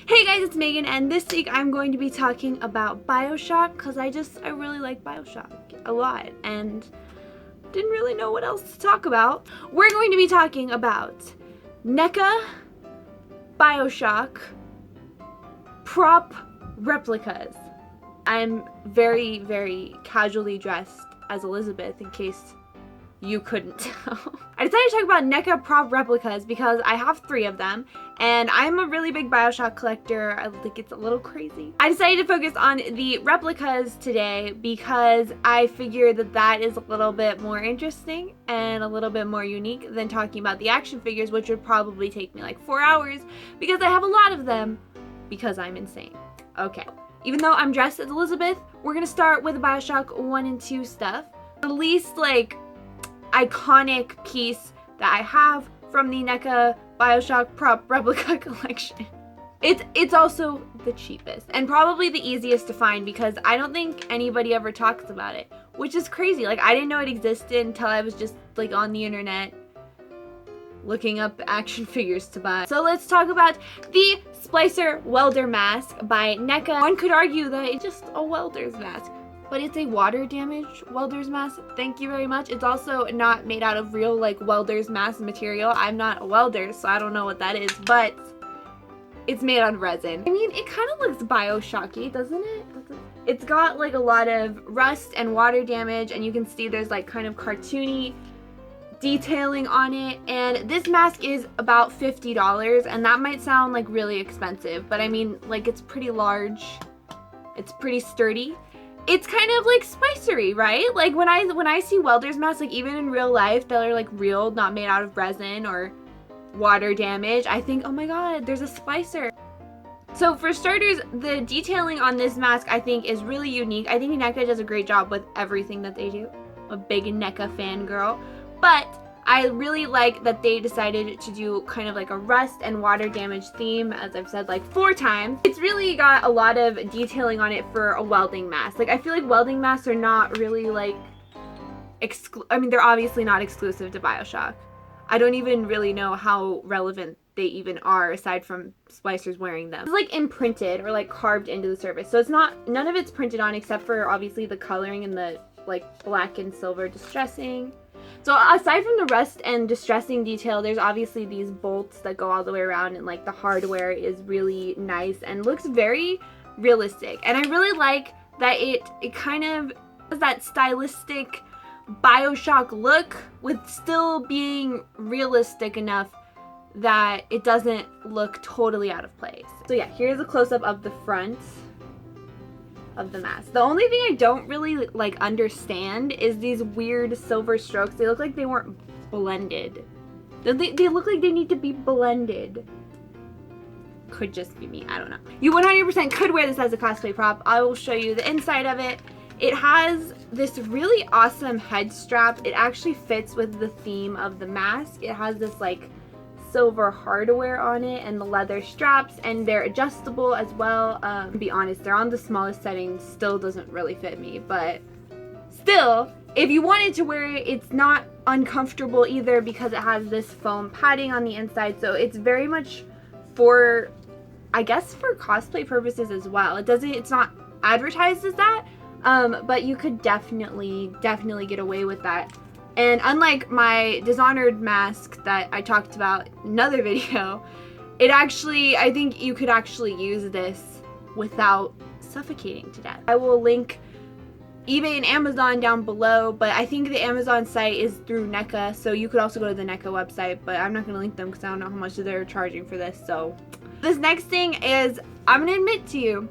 Hey guys, it's Megan, and this week I'm going to be talking about Bioshock because I really like Bioshock a lot and didn't really know what else to talk about. We're going to be talking about Neca, Bioshock, prop replicas. I'm very, very casually dressed as Elizabeth in case you couldn't tell. I decided to talk about Neca prop replicas because I have 3 of them and I'm a really big Bioshock collector. I think it's a little crazy. I decided to focus on the replicas today because I figured that that is a little bit more interesting and a little bit more unique than talking about the action figures, which would probably take me like 4 hours because I have a lot of them because I'm insane. Okay, even though I'm dressed as Elizabeth, we're gonna start with the Bioshock 1 and 2 stuff. The least iconic piece that I have from the Neca Bioshock prop replica collection. It's also the cheapest and probably the easiest to find because I don't think anybody ever talks about it, which is crazy. Like, I didn't know it existed until I was just like on the internet looking up action figures to buy. So let's talk about the Splicer Welder Mask by Neca. One could argue that it's just a welder's mask, but it's a water damage welder's mask. Thank you very much. It's also not made out of real welder's mask material. I'm not a welder, so I don't know what that is, but it's made out of resin. I mean, it kind of looks Bioshocky, doesn't it? It's got a lot of rust and water damage, and you can see there's kind of cartoony detailing on it, and this mask is about $50, and that might sound really expensive, but I mean, it's pretty large, it's pretty sturdy. It's kind of Splicery, right? When I see welder's masks, even in real life that are real, not made out of resin or water damage, I think, oh my god, there's a Splicer. So for starters, the detailing on this mask I think is really unique. I think Neca does a great job with everything that they do. I'm a big Neca fangirl. But I really like that they decided to do kind of a rust and water damage theme, as I've said 4 times. It's really got a lot of detailing on it for a welding mask. I feel like welding masks are not really I mean, they're obviously not exclusive to Bioshock. I don't even really know how relevant they even are aside from splicers wearing them. It's imprinted or carved into the surface. So it's none of it's printed on except for obviously the coloring and the black and silver distressing. So aside from the rust and distressing detail, there's obviously these bolts that go all the way around, and the hardware is really nice and looks very realistic. And I really like that it kind of has that stylistic Bioshock look with still being realistic enough that it doesn't look totally out of place. So yeah, here's a close-up of the front of the mask. The only thing I don't really understand is these weird silver strokes. They look like they weren't blended. They look like they need to be blended. Could just be me, I don't know. You 100% could wear this as a cosplay prop. I will show you the inside of it. It has this really awesome head strap. It actually fits with the theme of the mask. It has this silver hardware on it and the leather straps, and they're adjustable as well. To be honest, they're on the smallest setting, still doesn't really fit me, but still, if you wanted to wear it, it's not uncomfortable either because it has this foam padding on the inside, so it's very much for, I guess, for cosplay purposes as well. It's not advertised as that, but you could definitely get away with that. And unlike my Dishonored mask that I talked about in another video, I think you could actually use this without suffocating to death. I will link eBay and Amazon down below, but I think the Amazon site is through Neca, so you could also go to the Neca website, but I'm not going to link them because I don't know how much they're charging for this. So this next thing is, I'm going to admit to you,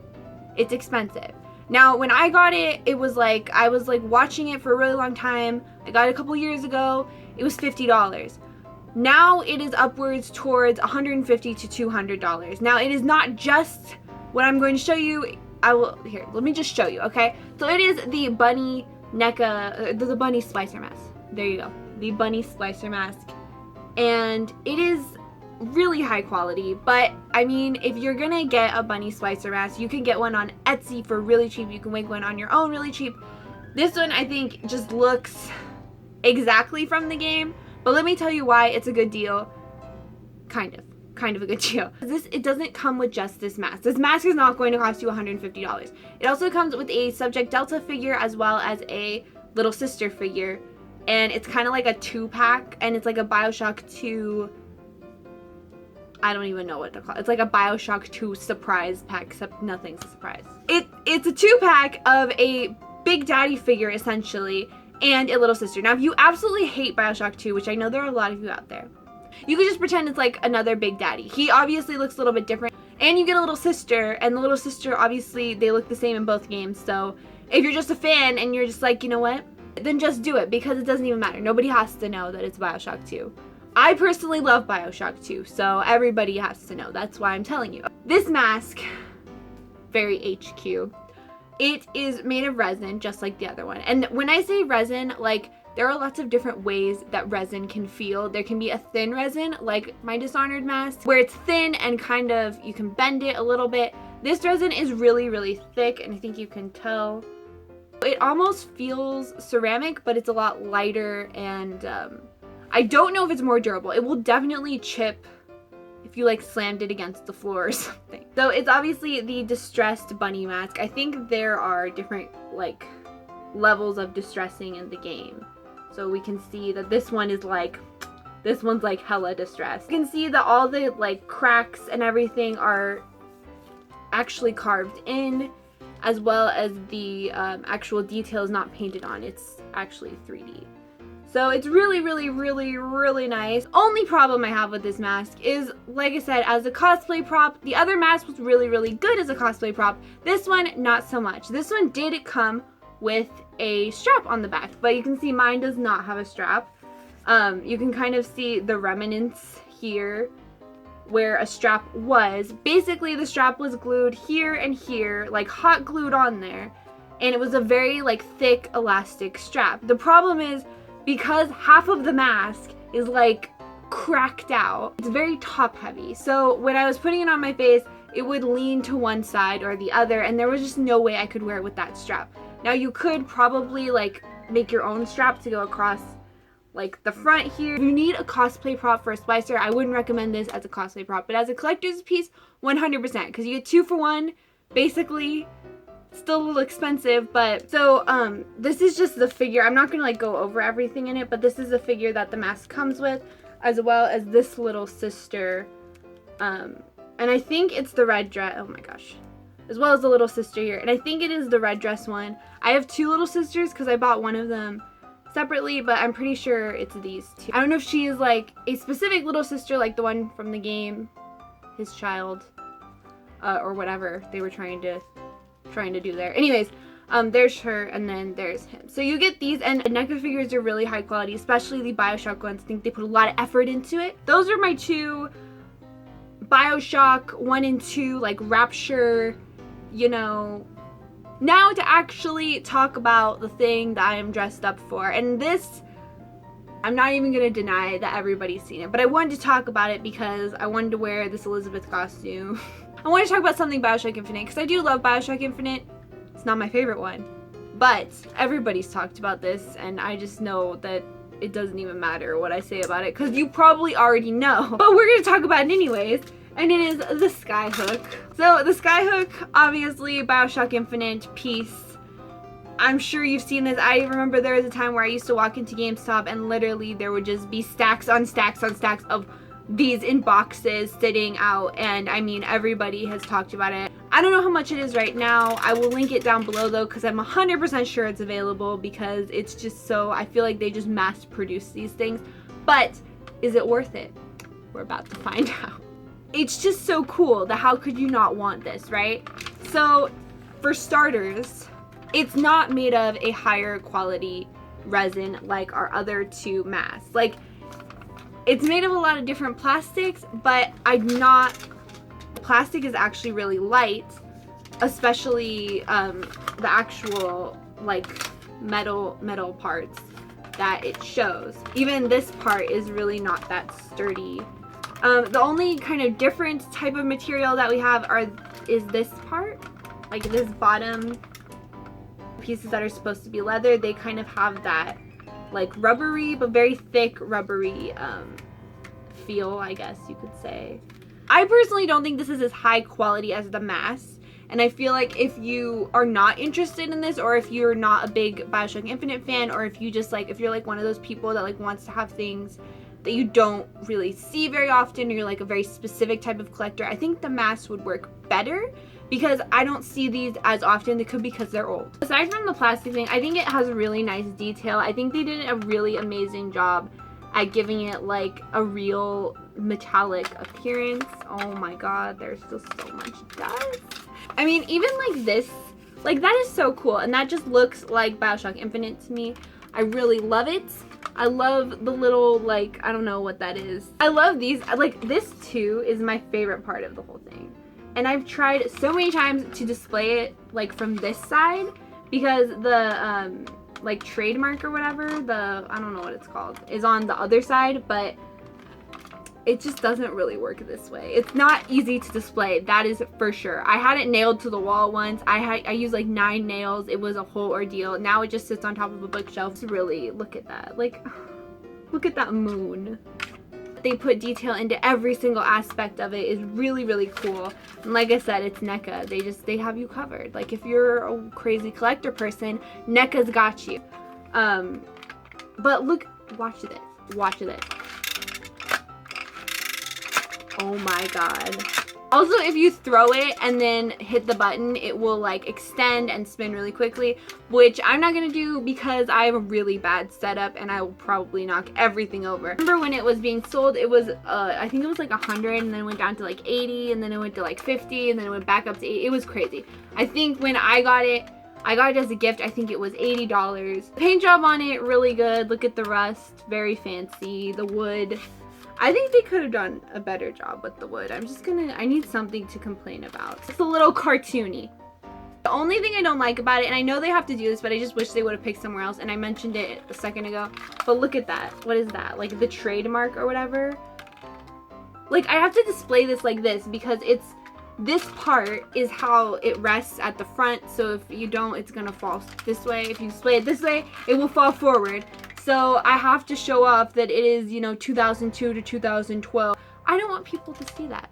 it's expensive. Now, when I got it, it was I was watching it for a really long time. I got it a couple years ago. It was $50. Now it is upwards towards $150 to $200. Now, it is not just what I'm going to show you. Here, let me just show you, okay? So it is the Bunny Neca, the Bunny Splicer Mask. There you go. The Bunny Splicer Mask. And it is really high quality, but I mean, if you're gonna get a Bunny Splicer mask, you can get one on Etsy for really cheap. You can make one on your own really cheap. This one I think just looks exactly from the game, but let me tell you why it's a good deal. Kind of. kind of a good deal. It doesn't come with just this mask. This mask is not going to cost you $150. It also comes with a Subject Delta figure as well as a little sister figure. And it's kind of like a 2-pack, and it's like a Bioshock 2, I don't even know what to call it. It's like a Bioshock 2 surprise pack, except nothing's a surprise. It's a 2-pack of a Big Daddy figure, essentially, and a little sister. Now, if you absolutely hate Bioshock 2, which I know there are a lot of you out there, you could just pretend it's like another Big Daddy. He obviously looks a little bit different. And you get a little sister, and the little sister, obviously, they look the same in both games. So if you're just a fan and you're just like, you know what? Then just do it, because it doesn't even matter. Nobody has to know that it's Bioshock 2. I personally love Bioshock 2, so everybody has to know. That's why I'm telling you. This mask, very HQ, it is made of resin, just like the other one. And when I say resin, like, there are lots of different ways that resin can feel. There can be a thin resin, like my Dishonored mask, where it's thin and kind of, you can bend it a little bit. This resin is really, really thick, and I think you can tell. It almost feels ceramic, but it's a lot lighter, and I don't know if it's more durable. It will definitely chip if you like slammed it against the floor or something. So it's obviously the distressed bunny mask. I think there are different like levels of distressing in the game. So we can see that this one is like, this one's like hella distressed. You can see that all the like cracks and everything are actually carved in, as well as the actual detail is not painted on. It's actually 3D. So it's really, really, really, really nice. Only problem I have with this mask is, like I said, as a cosplay prop, the other mask was really, really good as a cosplay prop. This one, not so much. This one did come with a strap on the back, but you can see mine does not have a strap. You can kind of see the remnants here where a strap was. Basically, the strap was glued here and here, like hot glued on there, and it was a very like thick elastic strap. The problem is, because half of the mask is like cracked out, it's very top heavy. So when I was putting it on my face, it would lean to one side or the other, and there was just no way I could wear it with that strap. Now you could probably like make your own strap to go across like the front here. If you need a cosplay prop for a Splicer, I wouldn't recommend this as a cosplay prop, but as a collector's piece, 100%, because you get 2 for 1, basically. Still a little expensive, but so this is just the figure. I'm not gonna like go over everything in it, but this is the figure that the mask comes with, as well as this little sister, and I think it's the red dress. Oh my gosh, as well as the little sister here, and I think it is the red dress one. I have 2 little sisters because I bought one of them separately, but I'm pretty sure it's these 2. I don't know if she is like a specific little sister like the one from the game, his child, or whatever they were trying to do there. Anyways, there's her, and then there's him. So you get these, and NECA figures are really high quality, especially the Bioshock ones. I think they put a lot of effort into it. Those are my 2 Bioshock 1 and 2, like Rapture, you know. Now to actually talk about the thing that I am dressed up for. And this, I'm not even gonna deny that everybody's seen it, but I wanted to talk about it because I wanted to wear this Elizabeth costume. I want to talk about something Bioshock Infinite, because I do love Bioshock Infinite. It's not my favorite one, but everybody's talked about this, and I just know that it doesn't even matter what I say about it, because you probably already know. But we're going to talk about it anyways, and it is the Skyhook. So the Skyhook, obviously, Bioshock Infinite piece. I'm sure you've seen this. I remember there was a time where I used to walk into GameStop, and literally there would just be stacks on stacks on stacks of these in boxes sitting out, and I mean, everybody has talked about it. I don't know how much it is right now. I will link it down below though, because I'm 100% sure it's available, because it's just so, I feel like they just mass produce these things. But is it worth it? We're about to find out. It's just so cool that how could you not want this, right? So for starters, it's not made of a higher quality resin like our other 2 masks. Like, it's made of a lot of different plastics, but plastic is actually really light, especially the actual like metal parts that it shows. Even this part is really not that sturdy. The only kind of different type of material that we have is this part, like this bottom pieces that are supposed to be leather. They kind of have that like rubbery but very thick rubbery feel, I guess you could say. I personally don't think this is as high quality as the mask. And I feel like if you are not interested in this, or if you're not a big Bioshock Infinite fan, or if you just like, if you're like one of those people that like wants to have things that you don't really see very often, or you're like a very specific type of collector, I think the mask would work better because I don't see these as often. It could be because they're old. Aside from the plastic thing, I think it has a really nice detail. I think they did a really amazing job at giving it like a real metallic appearance. Oh my god, there's still so much dust. I mean, even like this, like that is so cool, and that just looks like Bioshock Infinite to me. I really love it. I love the little, like, I don't know what that is. I love these. Like, this too is my favorite part of the whole thing. And I've tried so many times to display it like from this side because the like trademark or whatever, I don't know what it's called, is on the other side, but it just doesn't really work this way. It's not easy to display, that is for sure. I had it nailed to the wall once. I used like 9 nails. It was a whole ordeal. Now it just sits on top of a bookshelf. It's really, look at that. Like, look at that moon. They put detail into every single aspect of it. Is really, really cool. And like I said, it's Neca. They have you covered. Like, if you're a crazy collector person, Neca's got you. But look, watch this. Watch this. Oh my god. Also, if you throw it and then hit the button, it will like extend and spin really quickly, which I'm not gonna do because I have a really bad setup and I will probably knock everything over. Remember when it was being sold, it was I think it was like 100, and then it went down to like 80, and then it went to like 50, and then it went back up to 80. It was crazy. I think when I got it as a gift. I think it was $80. Paint job on it, really good. Look at the rust, very fancy. The wood, I think they could have done a better job with the wood. I need something to complain about. It's a little cartoony. The only thing I don't like about it, and I know they have to do this, but I just wish they would have picked somewhere else, and I mentioned it a second ago, but look at that. What is that? Like the trademark or whatever? Like, I have to display this like this because this part is how it rests at the front, so if you don't, it's gonna fall this way. If you display it this way, it will fall forward. So I have to show off that it is, 2002 to 2012. I don't want people to see that.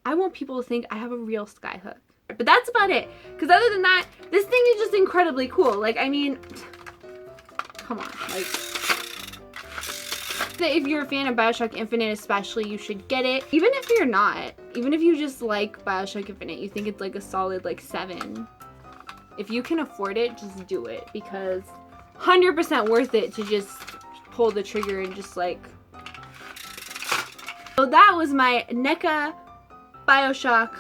I want people to think I have a real Skyhook. But that's about it. Because other than that, this thing is just incredibly cool. Like, I mean, come on. Like, if you're a fan of Bioshock Infinite especially, you should get it. Even if you're not, even if you just like Bioshock Infinite, you think it's like a solid like 7. If you can afford it, just do it, because 100% worth it to just pull the trigger and just like. So that was my Neca Bioshock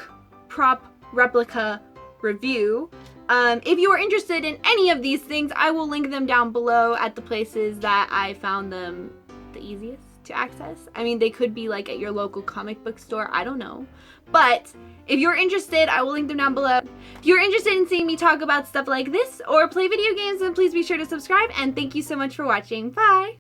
prop replica review. If you are interested in any of these things, I will link them down below at the places that I found them the easiest to access. I mean, they could be like at your local comic book store, I don't know. But if you're interested, I will link them down below. If you're interested in seeing me talk about stuff like this or play video games, then please be sure to subscribe, and thank you so much for watching. Bye!